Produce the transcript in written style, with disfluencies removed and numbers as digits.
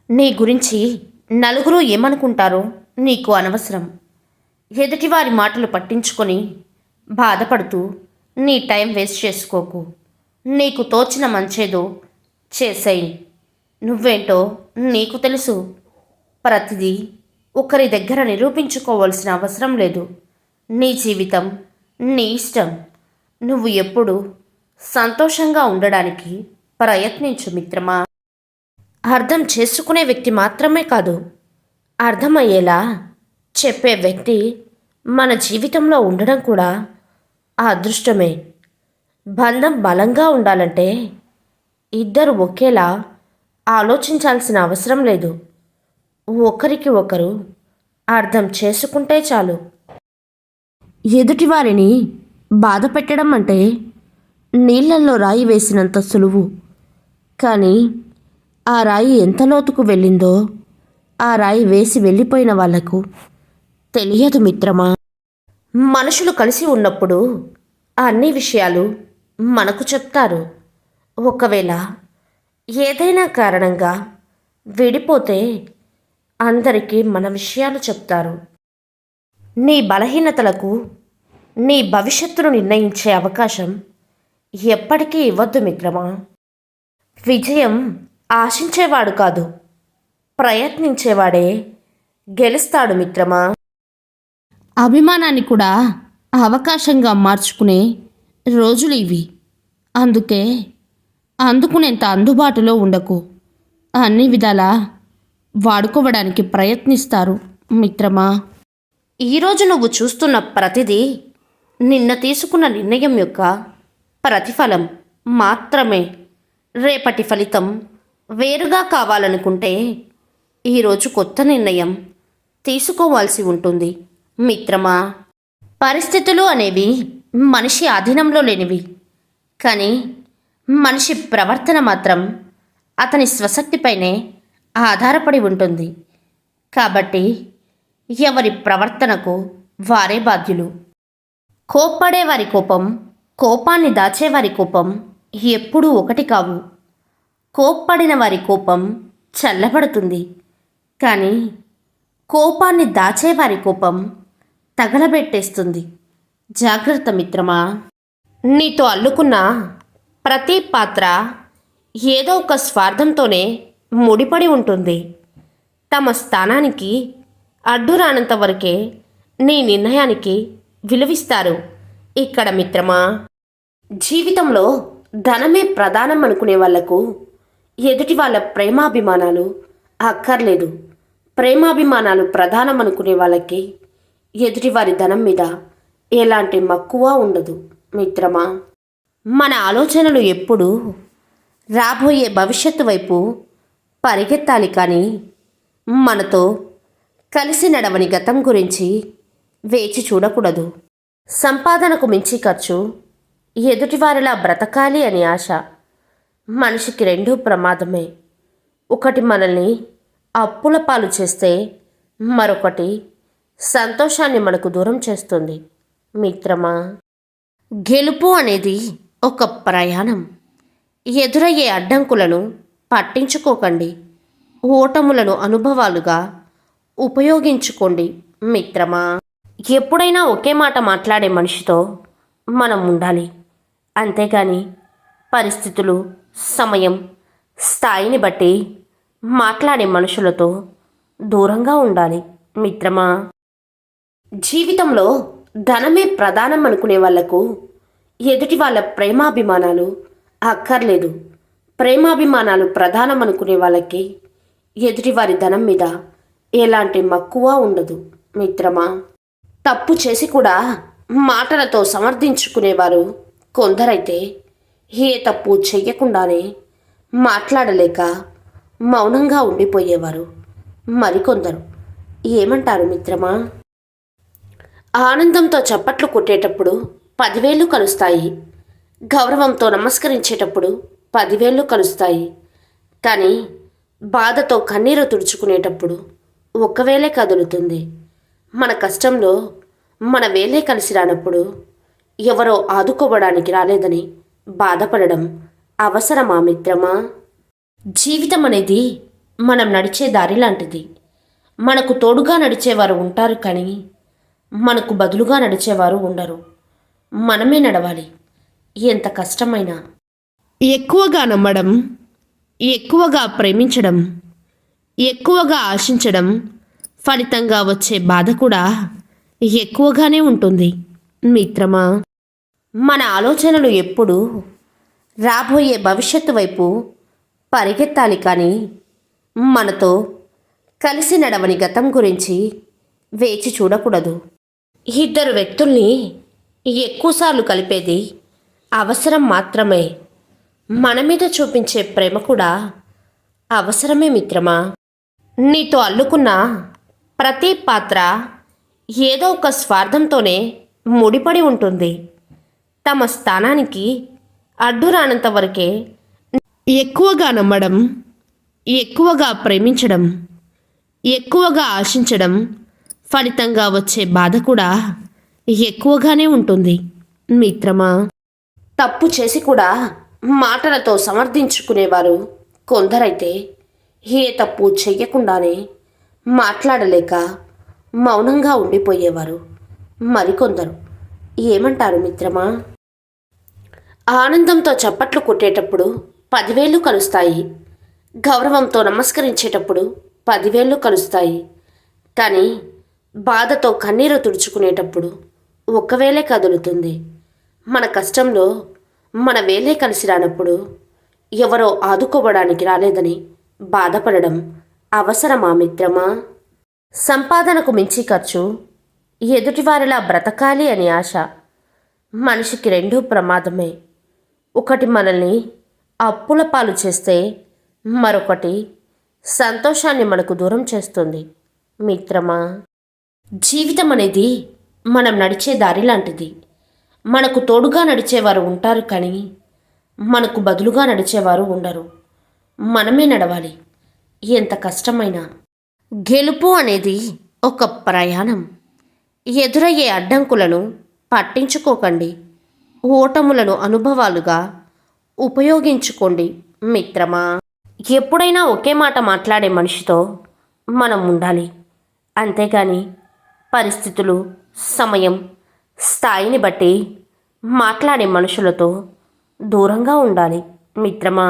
నీ గురించి నలుగురు ఏమనుకుంటారో నీకు అనవసరం. ఎదుటివారి మాటలు పట్టించుకొని బాధపడుతూ నీ టైం వేస్ట్ చేసుకోకు. నీకు తోచిన మంచేదో చేసేయి. నువ్వేంటో నీకు తెలుసు. ప్రతిదీ ఒకరి దగ్గర నిరూపించుకోవాల్సిన అవసరం లేదు. నీ జీవితం నీ ఇష్టం. నువ్వు ఎప్పుడు సంతోషంగా ఉండడానికి ప్రయత్నించు మిత్రమా. అర్థం చేసుకునే వ్యక్తి మాత్రమే కాదు, అర్థమయ్యేలా చెప్పే వ్యక్తి మన జీవితంలో ఉండడం కూడా ఆ అదృష్టమే. బంధం బలంగా ఉండాలంటే ఇద్దరు ఒకేలా ఆలోచించాల్సిన అవసరం లేదు. ఒకరికి ఒకరు అర్థం చేసుకుంటే చాలు. ఎదుటివారిని బాధ పెట్టడం అంటే నీళ్ళల్లో రాయి వేసినంత సులువు. కానీ ఆ రాయి ఎంత లోతుకు వెళ్ళిందో ఆ రాయి వేసి వెళ్ళిపోయిన వాళ్లకు తెలియదు మిత్రమా. మనుషులు కలిసి ఉన్నప్పుడు అన్ని విషయాలు మనకు చెప్తారు. ఒకవేళ ఏదైనా కారణంగా విడిపోతే అందరికీ మన విషయాలు చెప్తారు. నీ బలహీనతలకు నీ భవిష్యత్తును నిర్ణయించే అవకాశం ఎప్పటికీ ఇవ్వద్దు మిత్రమా. విజయం ఆశించేవాడు కాదు, ప్రయత్నించేవాడే గెలుస్తాడు మిత్రమా. అభిమానాన్ని కూడా అవకాశంగా మార్చుకునే రోజులు ఇవి. అందుకే అందుకునేంత అందుబాటులో ఉండకు. అన్ని విధాలా వాడుకోవడానికి ప్రయత్నిస్తారు మిత్రమా. ఈరోజు నువ్వు చూస్తున్న ప్రతిదీ నిన్న తీసుకున్న నిర్ణయం యొక్క ప్రతిఫలం మాత్రమే. రేపటి ఫలితం వేరుగా కావాలనుకుంటే ఈరోజు కొత్త నిర్ణయం తీసుకోవాల్సి ఉంటుంది మిత్రమా. పరిస్థితులు అనేవి మనిషి ఆధీనంలో లేనివి, కానీ మనిషి ప్రవర్తన మాత్రం అతని స్వశక్తిపైనే ఆధారపడి ఉంటుంది. కాబట్టి ఎవరి ప్రవర్తనకు వారే బాధ్యులు. కోప్పడేవారి కోపం, కోపాన్ని దాచేవారి కోపం ఎప్పుడూ ఒకటి కావు. కోప్పడిన వారి కోపం చల్లబడుతుంది, కానీ కోపాన్ని దాచేవారి కోపం తగలబెట్టేస్తుంది. జాగ్రత్త మిత్రమా. నీతో అల్లుకున్న ప్రతి పాత్ర ఏదో ఒక స్వార్థంతోనే ముడిపడి ఉంటుంది. తమ స్థానానికి అడ్డురానంత వరకే నీ నిర్ణయానికి విలువిస్తారు ఇక్కడ మిత్రమా. జీవితంలో ధనమే ప్రధానం అనుకునే వాళ్లకు ఎదుటి వాళ్ళ ప్రేమాభిమానాలు అక్కర్లేదు. ప్రేమాభిమానాలు ప్రధానం అనుకునే వాళ్ళకి ఎదుటివారి ధనం మీద ఎలాంటి మక్కువ ఉండదు మిత్రమా. మన ఆలోచనలు ఎప్పుడూ రాబోయే భవిష్యత్తు వైపు పరిగెత్తాలి, కానీ మనతో కలిసి నడవని గతం గురించి వేచి చూడకూడదు. సంపాదనకు మించి ఖర్చు, ఎదుటివారిలా బ్రతకాలి అనే ఆశ మనిషికి రెండూ ప్రమాదమే. ఒకటి మనల్ని అప్పుల పాలు చేస్తే మరొకటి సంతోషాన్ని మనకు దూరం చేస్తుంది మిత్రమా. గెలుపు అనేది ఒక ప్రయాణం. ఎదురయ్యే అడ్డంకులను పట్టించుకోకండి. ఓటములను అనుభవాలుగా ఉపయోగించుకోండి మిత్రమా. ఎప్పుడైనా ఒకే మాట మాట్లాడే మనిషితో మనం ఉండాలి, అంతేగాని పరిస్థితులు, సమయం, స్థాయిని బట్టి మాట్లాడే మనుషులతో దూరంగా ఉండాలి మిత్రమా. జీవితంలో ధనమే ప్రధానం అనుకునే వాళ్లకు ఎదుటి వాళ్ళ ప్రేమాభిమానాలు అక్కర్లేదు. ప్రేమాభిమానాలు ప్రధానం అనుకునే వాళ్ళకి ఎదుటివారి ధనం మీద ఎలాంటి మక్కువ ఉండదు మిత్రమా. తప్పు చేసి కూడా మాటలతో సమర్థించుకునేవారు కొందరైతే, ఏ తప్పు చెయ్యకుండానే మాట్లాడలేక మౌనంగా ఉండిపోయేవారు మరికొందరు. ఏమంటారు మిత్రమా. ఆనందంతో చప్పట్లు కొట్టేటప్పుడు 10,000 కలుస్తాయి. గౌరవంతో నమస్కరించేటప్పుడు 10,000 కలుస్తాయి. కానీ బాధతో కన్నీరు తుడుచుకునేటప్పుడు 1,000 కదులుతుంది. మన కష్టంలో మన వేలే కలిసి రానప్పుడు ఎవరో ఆదుకోవడానికి రాలేదని బాధపడడం అవసరమా మిత్రమా. జీవితం అనేది మనం నడిచే దారి లాంటిది. మనకు తోడుగా నడిచేవారు ఉంటారు కానీ మనకు బదులుగా నడిచేవారు ఉండరు. మనమే నడవాలి, ఎంత కష్టమైనా. ఎక్కువగా నమ్మడం, ఎక్కువగా ప్రేమించడం, ఎక్కువగా ఆశించడం ఫలితంగా వచ్చే బాధ కూడా ఎక్కువగానే ఉంటుంది మిత్రమా. మన ఆలోచనలు ఎప్పుడూ రాబోయే భవిష్యత్తు వైపు పరిగెత్తాలి కానీ మనతో కలిసి నడవని గతం గురించి వేచి చూడకూడదు. ఇద్దరు వ్యక్తుల్ని ఎక్కువసార్లు కలిపేది అవసరం మాత్రమే. మన మీద చూపించే ప్రేమ కూడా అవసరమే మిత్రమా. నీతో అల్లుకున్న ప్రతి పాత్ర ఏదో ఒక స్వార్థంతోనే ముడిపడి ఉంటుంది. తమ స్థానానికి అడ్డురానంత వరకే ఎక్కువగా నమ్మడం, ఎక్కువగా ప్రేమించడం, ఎక్కువగా ఆశించడం ఫలితంగా వచ్చే బాధ కూడా ఎక్కువగానే ఉంటుంది మిత్రమా. తప్పు చేసి కూడా మాటలతో సమర్థించుకునేవారు కొందరైతే ఏ తప్పు చెయ్యకుండానే మాట్లాడలేక మౌనంగా ఉండిపోయేవారు మరికొందరు. ఏమంటారు మిత్రమా? ఆనందంతో చప్పట్లు కొట్టేటప్పుడు 10,000 కలుస్తాయి. గౌరవంతో నమస్కరించేటప్పుడు 10,000 కలుస్తాయి. కానీ బాధతో కన్నీరు తుడుచుకునేటప్పుడు ఒక్క వేలే కదులుతుంది. మన కష్టంలో మన వేలే కలిసి రానప్పుడు ఎవరో ఆదుకోవడానికి రాలేదని బాధపడడం అవసరమా మిత్రమా? సంపాదనకు మించి ఖర్చు, ఎదుటివారిలా బ్రతకాలి అని ఆశ మనిషికి రెండూ ప్రమాదమే. ఒకటి మనల్ని అప్పుల పాలు చేస్తే మరొకటి సంతోషాన్ని మనకు దూరం చేస్తుంది మిత్రమా. జీవితం అనేది మనం నడిచే దారి లాంటిది. మనకు తోడుగా నడిచేవారు ఉంటారు కానీ మనకు బదులుగా నడిచేవారు ఉండరు. మనమే నడవాలి, ఎంత కష్టమైనా. గెలుపు అనేది ఒక ప్రయాణం. ఎదురయ్యే అడ్డంకులను పట్టించుకోకండి, ఓటములను అనుభవాలుగా ఉపయోగించుకోండి మిత్రమా. ఎప్పుడైనా ఒకే మాట మాట్లాడే మనిషితో మనం ఉండాలి, అంతేగాని పరిస్థితులు, సమయం, స్థాయిని బట్టి మాట్లాడే మనుషులతో దూరంగా ఉండాలి మిత్రమా.